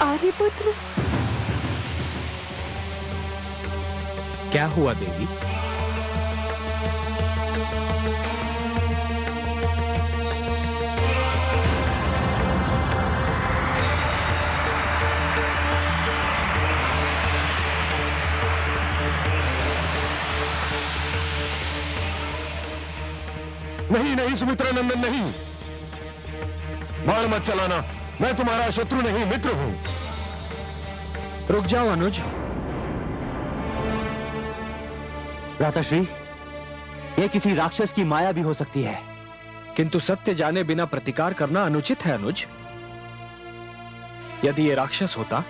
आर्यपुत्र। क्या हुआ देवी? नहीं नहीं सुमित्रा नंदन, नहीं, बाण मत चलाना। मैं तुम्हारा शत्रु नहीं, मित्र हूं। रुक जाओ अनुज। भ्राताश्री, ये किसी राक्षस की माया भी हो सकती है। किंतु सत्य जाने बिना प्रतिकार करना अनुचित है अनुज। यदि ये राक्षस होता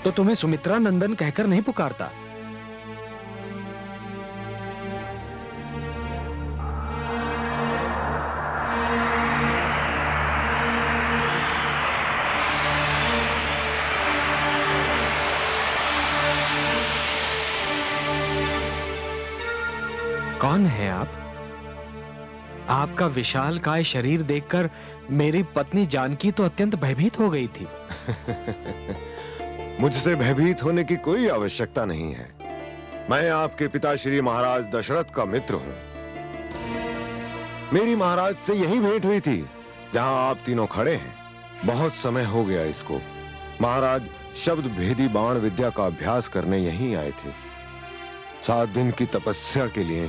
तो तुम्हें सुमित्रा नंदन कहकर नहीं पुकारता। कौन है आप? आपका विशालकाय शरीर देखकर मेरी पत्नी जानकी तो अत्यंत भयभीत हो गई थी। मुझसे भयभीत होने की कोई आवश्यकता नहीं है। मैं आपके पिता श्री महाराज दशरथ का मित्र हूं। मेरी महाराज से यही भेंट हुई थी जहां आप तीनों खड़े हैं। बहुत समय हो गया इसको। महाराज शब्द भेदी बाण विद्या का अभ्यास करने यहीं आए थे। 7 दिन की तपस्या के लिए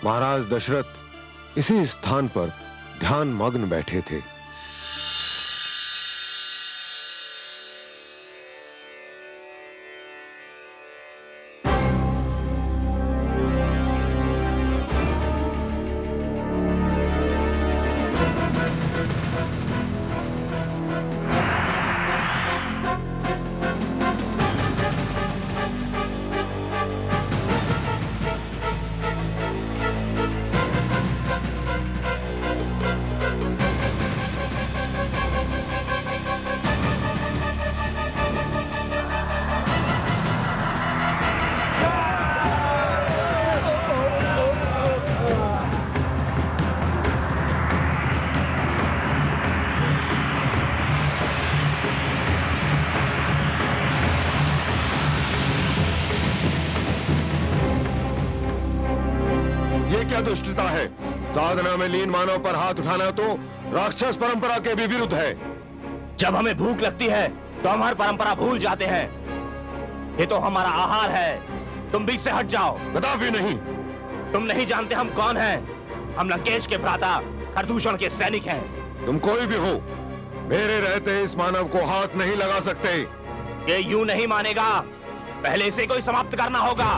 महाराज दशरथ इसी स्थान पर ध्यान मग्न बैठे थे। क्या दुष्टता है? साधना में लीन मानव पर हाथ उठाना तो राक्षस परंपरा के भी विरुद्ध है। जब हमें भूख लगती है तो हम हर परंपरा भूल जाते हैं। ये तो हमारा आहार है। तुम बीच से हट जाओ। कदापि नहीं। तुम नहीं जानते हम कौन हैं। हम लंकेश के भ्राता खरदूषण के सैनिक हैं। तुम कोई भी हो, मेरे रहते इस मानव को हाथ नहीं लगा सकते। ये यूं नहीं मानेगा। पहले इसे कोई समाप्त करना होगा।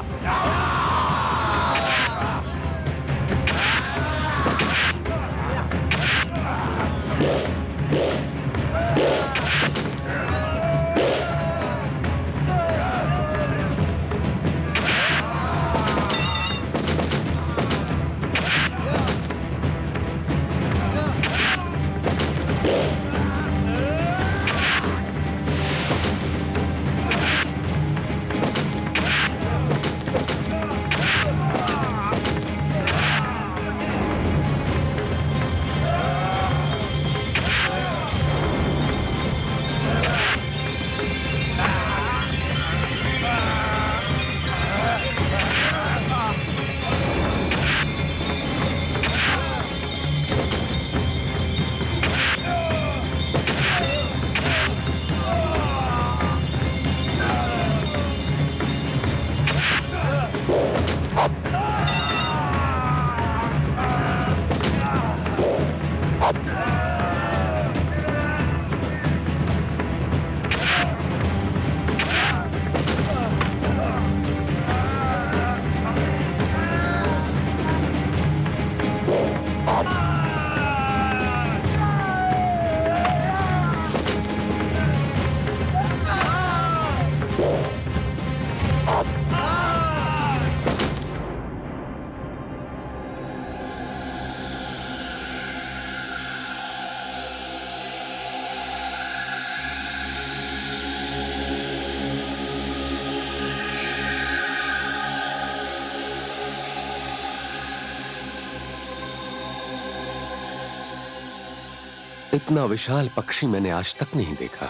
इतना विशाल पक्षी मैंने आज तक नहीं देखा।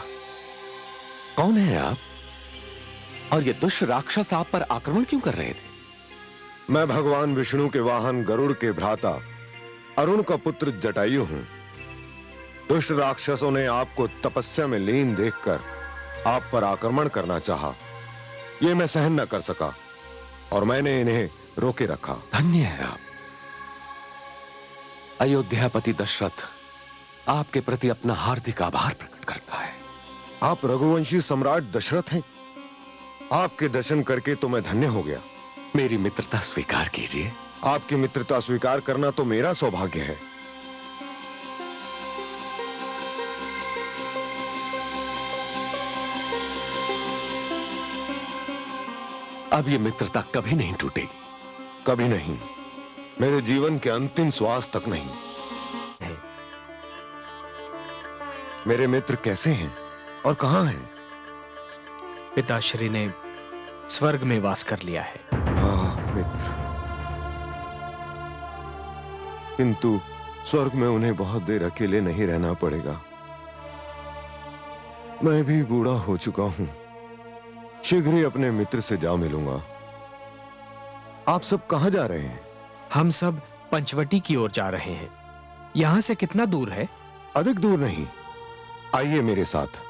कौन है आप? और ये दुष्ट राक्षस आप पर आक्रमण क्यों कर रहे थे? मैं भगवान विष्णु के वाहन गरुड़ के भ्राता अरुण का पुत्र जटायु हूं। दुष्ट राक्षसों ने आपको तपस्या में लीन देखकर आप पर आक्रमण करना चाहा। ये मैं सहन न कर सका और मैंने इन्हें रोके रखा। धन्य है आप। अयोध्यापति दशरथ आपके प्रति अपना हार्दिक आभार प्रकट करता है। आप रघुवंशी सम्राट दशरथ हैं। आपके दर्शन करके तो मैं धन्य हो गया। मेरी मित्रता स्वीकार कीजिए। आपकी मित्रता स्वीकार करना तो मेरा सौभाग्य है। अब ये मित्रता कभी नहीं टूटेगी। कभी नहीं, मेरे जीवन के अंतिम श्वास तक नहीं। मेरे मित्र कैसे हैं और कहां हैं? पिताश्री ने स्वर्ग में वास कर लिया है। मित्र, किंतु स्वर्ग में उन्हें बहुत देर अकेले नहीं रहना पड़ेगा। मैं भी बूढ़ा हो चुका हूं। शीघ्र ही अपने मित्र से जा मिलूंगा। आप सब कहां जा रहे हैं? हम सब पंचवटी की ओर जा रहे हैं। यहां से कितना दूर है? अधिक दूर नहीं, आइए मेरे साथ।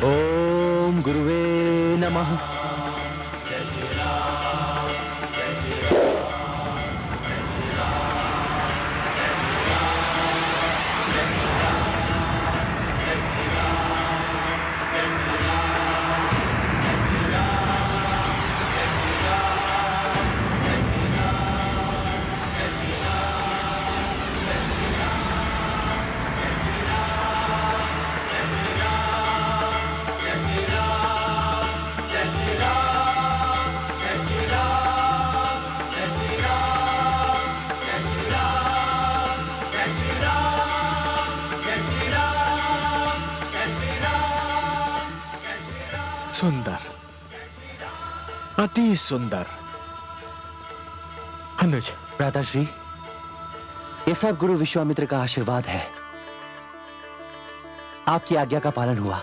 ओम गुरुवे नमः। सुंदर, अति सुंदर। अनुज, भ्राताश्री, ये सब गुरु विश्वामित्र का आशीर्वाद है। आपकी आज्ञा का पालन हुआ।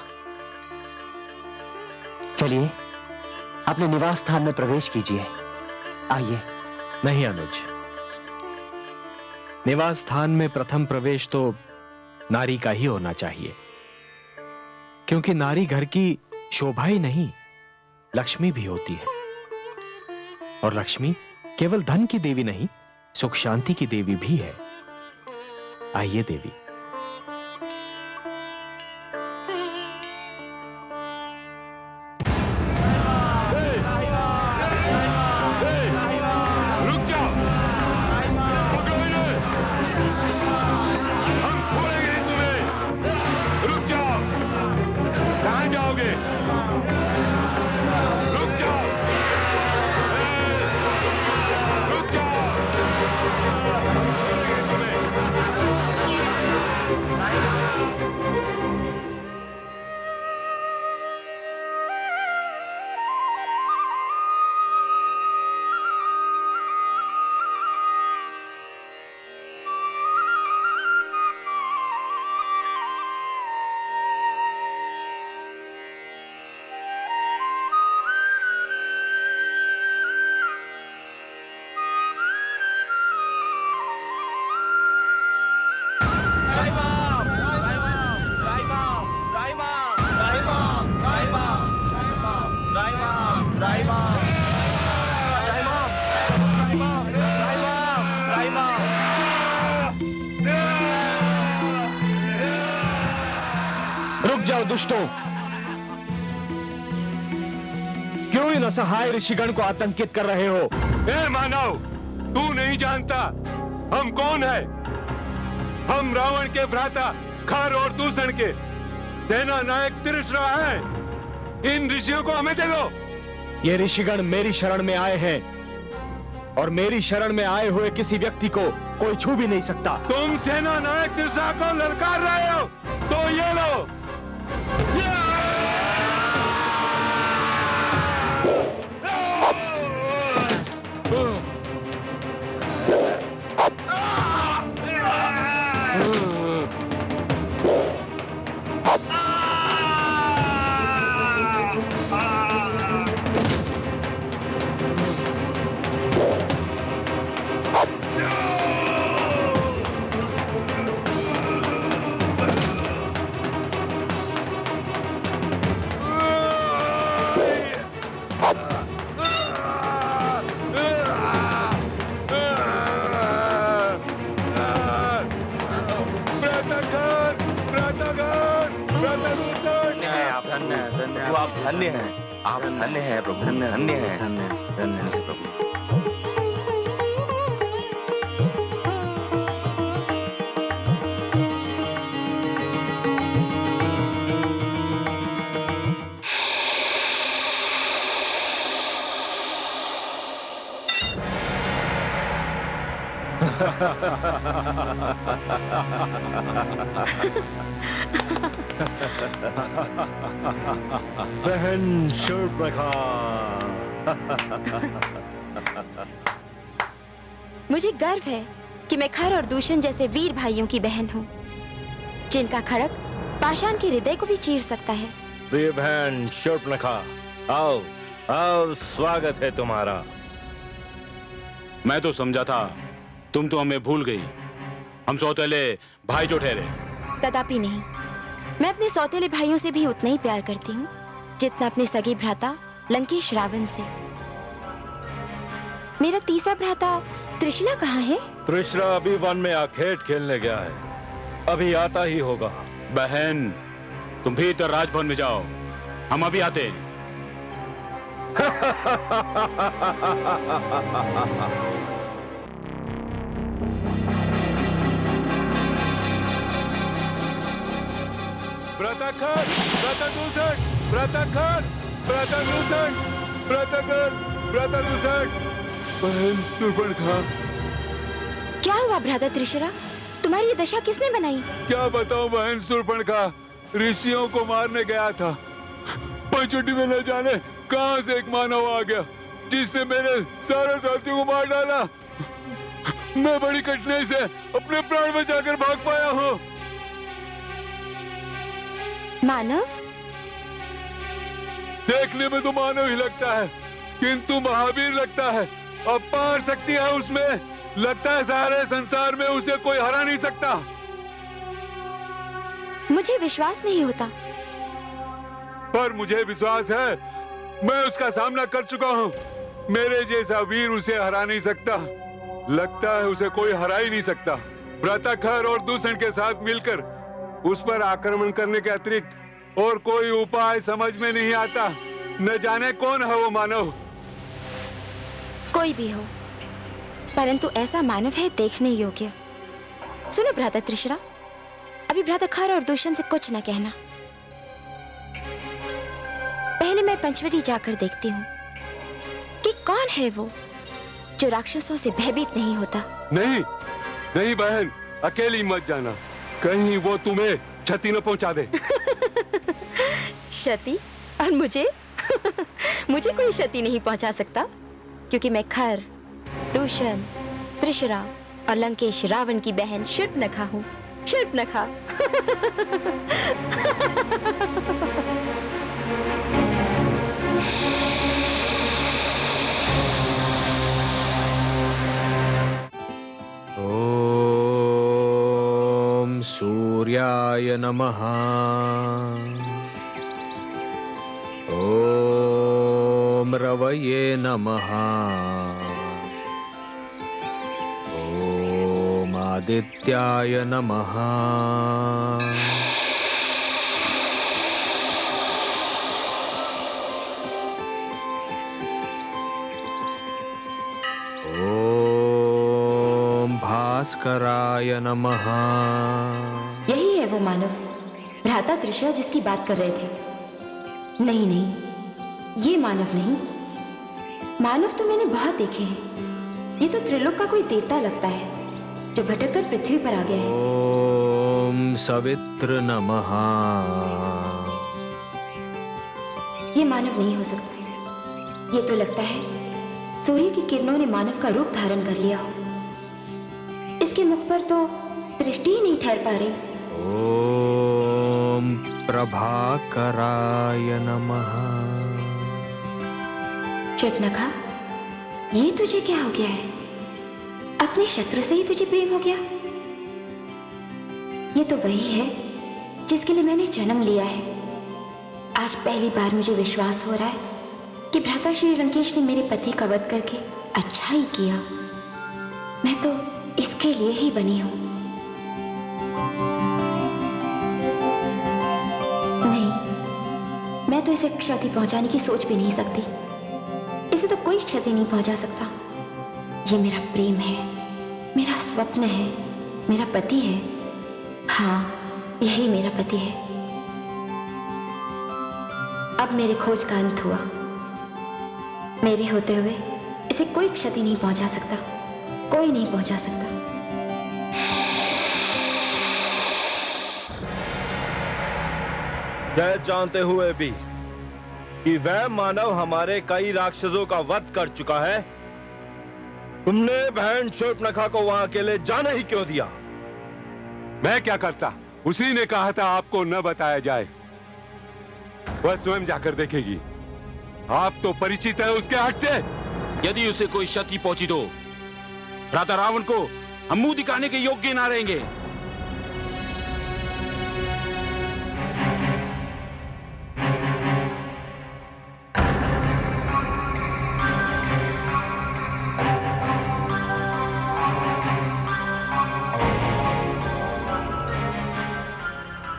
चलिए अपने निवास स्थान में प्रवेश कीजिए। आइए। नहीं अनुज, निवास स्थान में प्रथम प्रवेश तो नारी का ही होना चाहिए, क्योंकि नारी घर की शोभा ही नहीं, लक्ष्मी भी होती है। और लक्ष्मी केवल धन की देवी नहीं, सुख शांति की देवी भी है। आइए देवी। रुक जाओ, पकड़ो इन्हें। हम छोड़ेंगे नहीं तुम्हें। रुक जाओ, कहां जाओगे? रुक जाओ, रुक जाओ, हम छोड़ेंगे तुम्हें। रुक जाओ दुष्टों, क्यों इन असहाय ऋषिगण को आतंकित कर रहे हो? ए मानव, तू नहीं जानता हम कौन है? हम रावण के भ्राता खर और दूषण के सेना नायक तिरश्रा है। इन ऋषियों को हमें दे दो। ये ऋषिगण मेरी शरण में आए हैं और मेरी शरण में आए हुए किसी व्यक्ति को कोई छू भी नहीं सकता। तुम सेना नायक त्रिशा को ललकार रहे हो तो ये लो। आप धन्य हैं, आप धन्य हैं प्रभु, धन्य हैं, धन्य हैं प्रभु। बहन शूर्पणखा। मुझे गर्व है कि मैं खर और दूषण जैसे वीर भाइयों की बहन हूँ, जिनका खड़क पाषाण के हृदय को भी चीर सकता है। प्रिय बहन शूर्पणखा, आओ आओ, स्वागत है तुम्हारा। मैं तो समझा था तुम तो हमें भूल गई, हम सौतेले भाई जो ठहरे। कदापि नहीं, मैं अपने सौतेले भाइयों से भी उतना ही प्यार करती हूँ जितना अपने सगे भ्राता लंकेश रावण से। मेरा तीसरा भ्राता त्रिशला कहाँ है? त्रिशला अभी वन में आखेट खेलने गया है, अभी आता ही होगा। बहन तुम भीतर राजभवन में जाओ, हम अभी आते हैं। व्रताखंड, व्रतदूषण, व्रताखंड, व्रतदूषण, व्रताखंड, व्रतदूषण। बहन शूर्पणखा। क्या हुआ भ्राता त्रिशला? तुम्हारी ये दशा किसने बनाई? क्या बताऊं बहन शूर्पणखा, ऋषियों को मारने गया था, पंचवटी में न जाने कहां से एक मानव आ गया जिसने मेरे सारे साथियों को मार डाला। मैं बड़ी कठिनाई से अपने प्राण बचाकर भाग पाया हूँ। मानव? देखने में तो मानव ही लगता है, किंतु महावीर लगता है। अपार शक्ति है उसमें, लगता है सारे संसार में उसे कोई हरा नहीं सकता। मुझे विश्वास नहीं होता। पर मुझे विश्वास है, मैं उसका सामना कर चुका हूँ। मेरे जैसा वीर उसे हरा नहीं सकता, लगता है उसे कोई हरा ही नहीं सकता। व्रताखंड और दूषण के साथ मिलकर उस पर आक्रमण करने के अतिरिक्त और कोई उपाय समझ में नहीं आता। न जाने कौन है वो मानव। कोई भी हो, परंतु ऐसा मानव है देखने योग्य। सुनो भ्राता त्रिशला, अभी भ्राता खर और दूषण से कुछ न कहना। पहले मैं पंचवटी जाकर देखती हूँ कि कौन है वो जो राक्षसों से भयभीत नहीं होता। नहीं नहीं बहन, अकेली मत जाना, कहीं वो तुम्हें क्षति न पहुंचा दे। क्षति? और मुझे? मुझे कोई क्षति नहीं पहुंचा सकता, क्योंकि मैं खर, दूषण, त्रिशला और लंकेश रावण की बहन शूर्पणखा हूँ। शूर्पणखा। ओम सूर्याय नमः। ओम रवये नमः। ओम आदित्याय नमः। ओम भास्कराय नमः। यही है वो मानव, भ्राता त्रिशला जिसकी बात कर रहे थे। नहीं नहीं, ये मानव नहीं, मानव तो मैंने बहुत देखे हैं। ये तो त्रिलोक का कोई देवता लगता है जो भटक कर पृथ्वी पर आ गया है। ओम सवित्र नमः। ये मानव नहीं हो सकता। ये तो लगता है सूर्य की किरणों ने मानव का रूप धारण कर लिया हो। इसके मुख पर तो दृष्टि ही नहीं ठहर पा रही। ओम प्रभाकराय नमः। शूर्पणखा, ये तुझे क्या हो गया है? अपने शत्रु से ही तुझे प्रेम हो गया? ये तो वही है जिसके लिए मैंने जन्म लिया है। आज पहली बार मुझे विश्वास हो रहा है कि भ्राता श्री लंकेश ने मेरे पति का वध करके अच्छा ही किया। मैं तो इसके लिए ही बनी हूं। नहीं, मैं तो इसे क्षति पहुंचाने की सोच भी नहीं सकती। इसे तो कोई क्षति नहीं पहुंचा सकता। ये मेरा प्रेम है, मेरा स्वप्न है, मेरा पति है। हाँ, यही मेरा पति है। अब मेरे खोज का अंत हुआ। मेरे होते हुए इसे कोई क्षति नहीं पहुंचा सकता, कोई नहीं पहुंचा सकता। यह जानते हुए भी कि वह मानव हमारे कई राक्षसों का वध कर चुका है, तुमने बहन शूर्पणखा को वहां अकेले जाने ही क्यों दिया? मैं क्या करता? उसी ने कहा था आपको न बताया जाए। वह स्वयं जाकर देखेगी। आप तो परिचित है उसके हट से। यदि उसे कोई क्षति पहुंची तो भ्राता रावण को हम मुंह दिखाने के योग्य ना रहेंगे।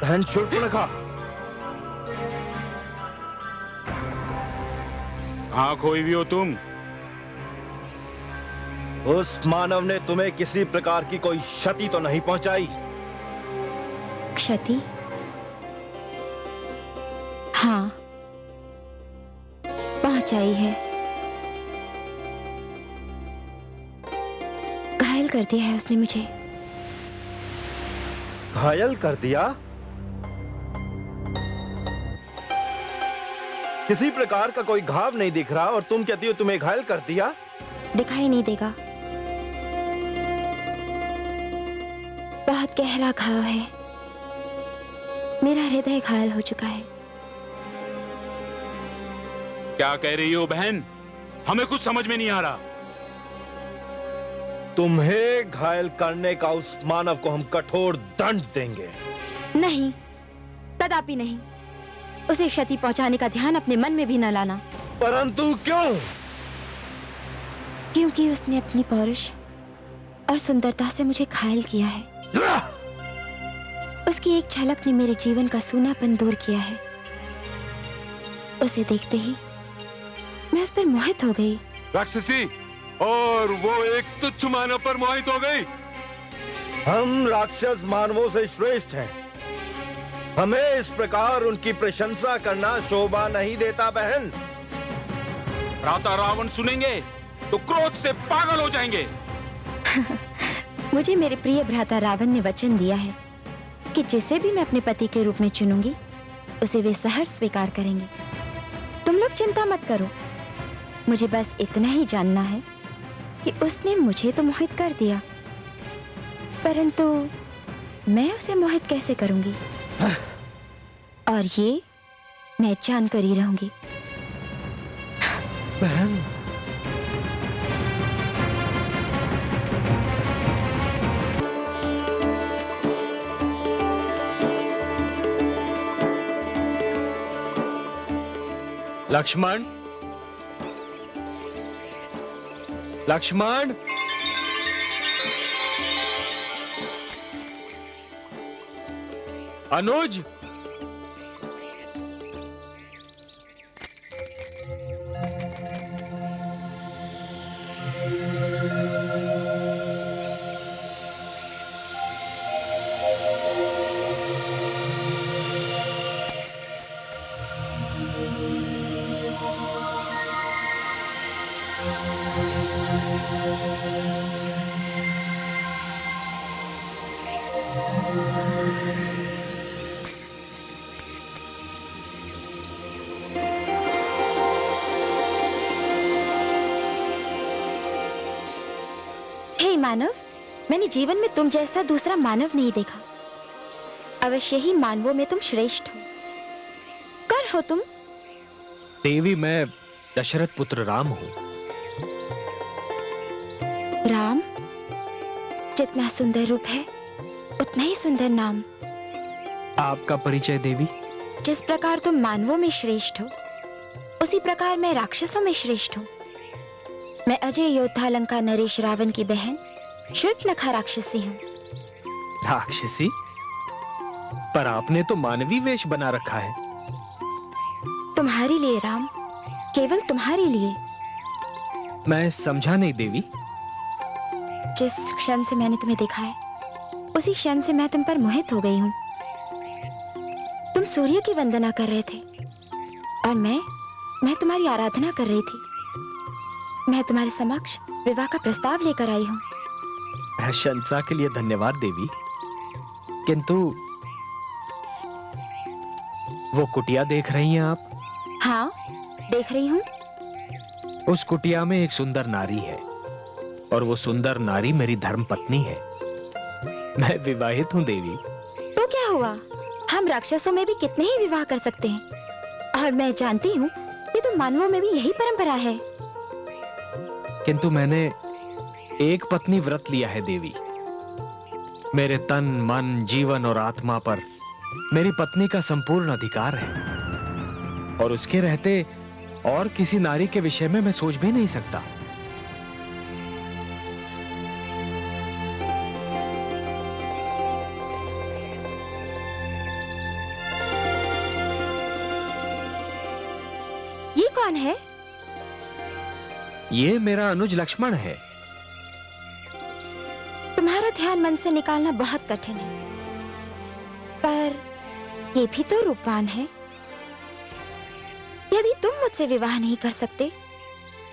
बहन शूर्पणखा, कहां खोई भी हो तुम? उस मानव ने तुम्हें किसी प्रकार की कोई क्षति तो नहीं पहुंचाई? क्षति? हाँ, पहुंचाई है। घायल कर दिया है उसने मुझे। घायल कर दिया? किसी प्रकार का कोई घाव नहीं दिख रहा और तुम कहती हो तुम्हें घायल कर दिया? दिखाई नहीं देगा। बहुत गहरा घाव है। मेरा हृदय घायल हो चुका है। क्या कह रही हो बहन? हमें कुछ समझ में नहीं आ रहा। तुम्हें घायल करने का उस मानव को हम कठोर दंड देंगे। नहीं, कदापि नहीं। उसे क्षति पहुंचाने का ध्यान अपने मन में भी न लाना। परंतु क्यों? क्योंकि उसने अपनी पौरुष और सुंदरता से मुझे घायल किया है। उसकी एक झलक ने मेरे जीवन का सूनापन दूर किया है। उसे देखते ही मैं उस पर मोहित हो गई। राक्षसी, और वो एक तुच्छ मानव पर मोहित हो गई। हम राक्षस मानवों से श्रेष्ठ हैं। हमें इस प्रकार उनकी प्रशंसा करना शोभा नहीं देता बहन। भ्राता रावण सुनेंगे तो क्रोध से पागल हो जाएंगे। मुझे मेरे प्रिय भ्राता रावण ने वचन दिया है कि जिसे भी मैं अपने पति के रूप में चुनूंगी उसे वे सहर्ष स्वीकार करेंगे। तुम लोग चिंता मत करो। मुझे बस इतना ही जानना है कि उसने मुझे तो मोहित कर दिया, परंतु मैं उसे मोहित कैसे करूंगी? और ये मैं जानकर ही रहूंगी। बहन, लक्ष्मण, लक्ष्मण, अनुज, हे मानव, मैंने जीवन में तुम जैसा दूसरा मानव नहीं देखा। अवश्य ही मानवों में तुम श्रेष्ठ हो। कौन हो तुम? देवी, मैं दशरथ पुत्र राम हूं। राम? जितना सुंदर रूप है उतना ही सुंदर नाम। आपका परिचय देवी? जिस प्रकार तुम मानवों में श्रेष्ठ हो, उसी प्रकार मैं राक्षसों में श्रेष्ठ हूँ। मैं अजय योद्धा लंका नरेश रावण की बहन शूर्पणखा राक्षसी हूँ। राक्षसी? पर आपने तो मानवी वेश बना रखा है। तुम्हारे लिए राम, केवल तुम्हारे लिए। मैं समझा नहीं देवी। जिस क्षण से मैंने तुम्हें देखा है, उसी क्षण से मैं तुम पर मोहित हो गई हूँ। तुम सूर्य की वंदना कर रहे थे और मैं तुम्हारी आराधना कर रही थी। मैं तुम्हारे समक्ष विवाह का प्रस्ताव लेकर आई हूँ। प्रशंसा के लिए धन्यवाद देवी, किंतु वो कुटिया देख रही हैं आप? हाँ, देख रही हूँ। उस कुटिया में एक सुंदर नारी है और वो सुंदर नारी मेरी धर्म पत्नी है। मैं विवाहित हूँ देवी। तो क्या हुआ, हम राक्षसों में भी कितने ही विवाह कर सकते हैं, और मैं जानती हूँ कि तुम मानवों में भी यही परंपरा है। किंतु मैंने एक पत्नी व्रत लिया है देवी। मेरे तन, मन, जीवन और आत्मा पर मेरी पत्नी का संपूर्ण अधिकार है, और उसके रहते और किसी नारी के विषय में मैं सोच भी नहीं सकता। ये कौन है? ये मेरा अनुज लक्ष्मण है। तुम्हारा ध्यान मन से निकालना बहुत कठिन है, पर ये भी तो रूपवान है। यदि तुम मुझसे विवाह नहीं कर सकते,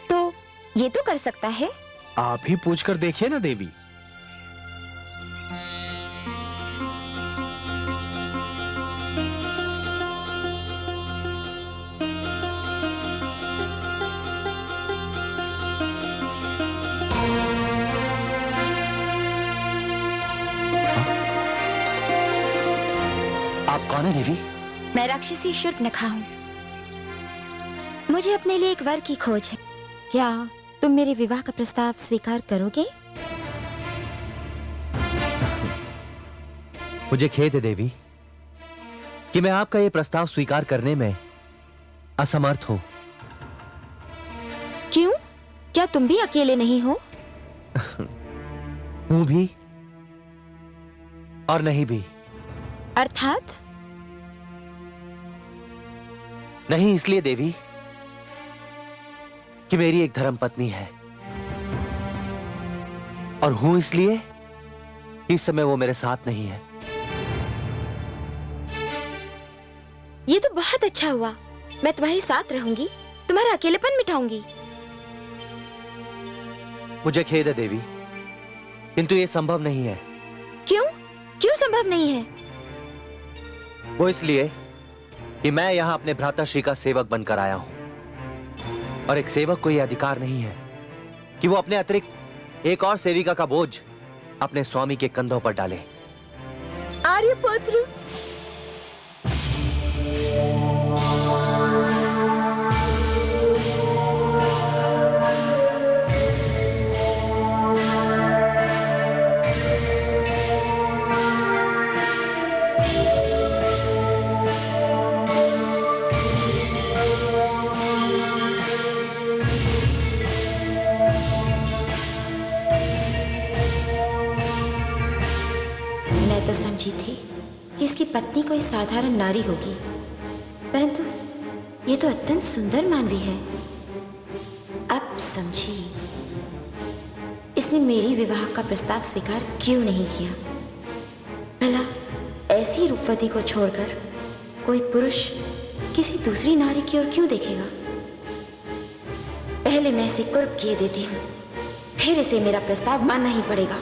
तो ये तो कर सकता है। आप ही पूछकर देखिए ना देवी। आप कौन है देवी? मैं राक्षसी शूर्पणखा हूँ। मुझे अपने लिए एक वर की खोज है। क्या तुम मेरे विवाह का प्रस्ताव स्वीकार करोगे? मुझे खेद है देवी कि मैं आपका यह प्रस्ताव स्वीकार करने में असमर्थ हूं। क्यों? क्या तुम भी अकेले नहीं हो? हूं भी और नहीं भी। अर्थात? नहीं इसलिए देवी कि मेरी एक धर्म पत्नी है, और हूं इसलिए कि इस समय वो मेरे साथ नहीं है। ये तो बहुत अच्छा हुआ। मैं तुम्हारे साथ रहूंगी, तुम्हारा अकेलेपन मिटाऊंगी। मुझे खेद है देवी, किंतु ये संभव नहीं है। क्यों? क्यों संभव नहीं है? वो इसलिए कि मैं यहां अपने भ्राताश्री का सेवक बनकर आया हूं, और एक सेवक को यह अधिकार नहीं है कि वो अपने अतिरिक्त एक और सेविका का बोझ अपने स्वामी के कंधों पर डाले। आर्यपुत्र, मैं तो समझी थी कि इसकी पत्नी कोई साधारण नारी होगी, परंतु ये तो अत्यंत सुंदर मानवी है। अब समझी इसने मेरी विवाह का प्रस्ताव स्वीकार क्यों नहीं किया। भला ऐसी रूपवती को छोड़कर कोई पुरुष किसी दूसरी नारी की ओर क्यों देखेगा? पहले मैं इसे कुर्ब किए देती हूँ, फिर इसे मेरा प्रस्ताव मानना ही पड़ेगा।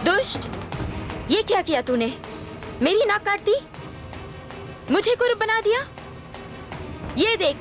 दुष्ट, ये क्या किया तूने? मेरी नाक काट दी, मुझे कुरूप बना दिया। ये देख,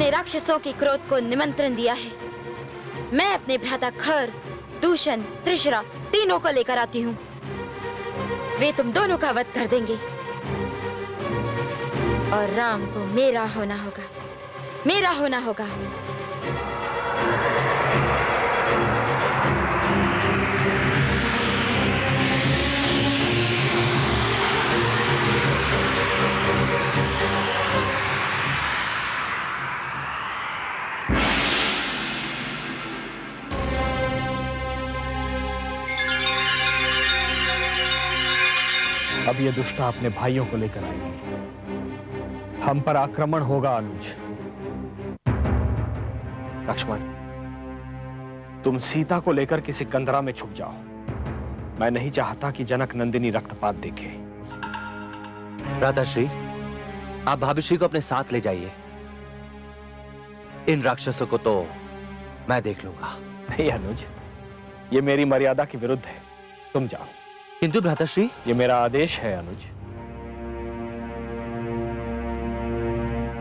राक्षसों के क्रोध को निमंत्रण दिया है। मैं अपने भ्राता खर, दूषण, त्रिशरा तीनों को लेकर आती हूँ। वे तुम दोनों का वध कर देंगे और राम को मेरा होना होगा, मेरा होना होगा। अब ये दुष्टा अपने भाइयों को लेकर आएगी। हम पर आक्रमण होगा अनुज। लक्ष्मण, तुम सीता को लेकर किसी कंदरा में छुप जाओ। मैं नहीं चाहता कि जनक नंदिनी रक्तपात देखे। भ्राताश्री, आप भाभीश्री को अपने साथ ले जाइए। इन राक्षसों को तो मैं देख लूंगा। नहीं अनुज, ये मेरी मर्यादा के विरुद्ध है। तुम जाओ। किंतु भ्राताश्री, ये मेरा आदेश है अनुज।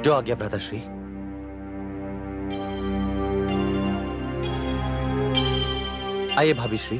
जो आज्ञा भ्राताश्री। आइए भाभीश्री।